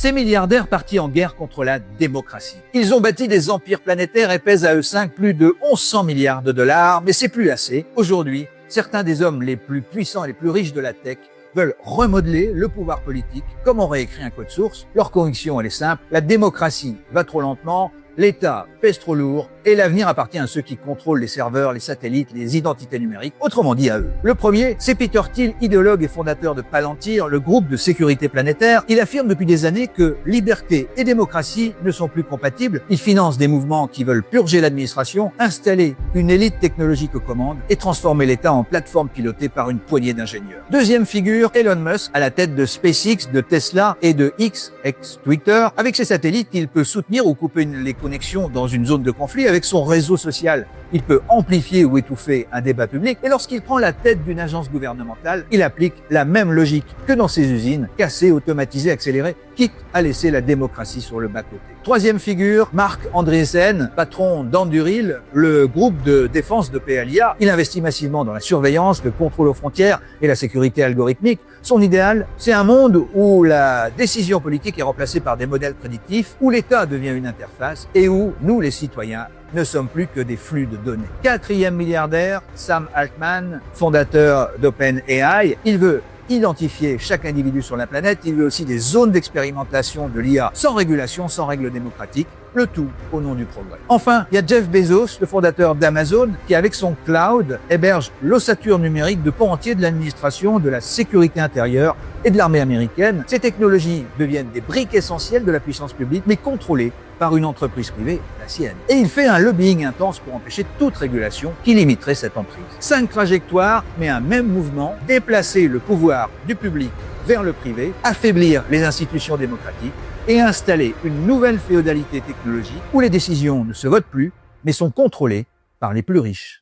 Ces milliardaires partis en guerre contre la démocratie. Ils ont bâti des empires planétaires et pèsent à eux 5 plus de 1100 milliards de dollars, mais c'est plus assez. Aujourd'hui, certains des hommes les plus puissants et les plus riches de la tech veulent remodeler le pouvoir politique comme on réécrit un code source. Leur conviction, elle est simple, la démocratie va trop lentement, l'État pèse trop lourd et l'avenir appartient à ceux qui contrôlent les serveurs, les satellites, les identités numériques, autrement dit à eux. Le premier, c'est Peter Thiel, idéologue et fondateur de Palantir, le groupe de sécurité planétaire. Il affirme depuis des années que liberté et démocratie ne sont plus compatibles. Il finance des mouvements qui veulent purger l'administration, installer une élite technologique aux commandes et transformer l'État en plateforme pilotée par une poignée d'ingénieurs. Deuxième figure, Elon Musk, à la tête de SpaceX, de Tesla et de X, ex-Twitter. Avec ses satellites, il peut soutenir ou couper les connexions dans une zone de conflit. Avec son réseau social, il peut amplifier ou étouffer un débat public. Et lorsqu'il prend la tête d'une agence gouvernementale, il applique la même logique que dans ses usines, casser, automatiser, accélérer, quitte à laisser la démocratie sur le bas-côté. Troisième figure, Marc Andreessen, patron d'Anduril, le groupe de défense de PLIA. Il investit massivement dans la surveillance, le contrôle aux frontières et la sécurité algorithmique. Son idéal, c'est un monde où la décision politique est remplacée par des modèles prédictifs, où l'État devient une interface et où nous, les citoyens, ne sommes plus que des flux de données. Quatrième milliardaire, Sam Altman, fondateur d'OpenAI. Il veut identifier chaque individu sur la planète. Il veut aussi des zones d'expérimentation de l'IA sans régulation, sans règles démocratiques. Le tout au nom du progrès. Enfin, il y a Jeff Bezos, le fondateur d'Amazon, qui avec son cloud héberge l'ossature numérique de pans entiers de l'administration, de la sécurité intérieure et de l'armée américaine. Ces technologies deviennent des briques essentielles de la puissance publique, mais contrôlées par une entreprise privée, la sienne. Et il fait un lobbying intense pour empêcher toute régulation qui limiterait cette emprise. 5 trajectoires, mais un même mouvement, déplacer le pouvoir du public vers le privé, affaiblir les institutions démocratiques et installer une nouvelle féodalité technologique où les décisions ne se votent plus, mais sont contrôlées par les plus riches.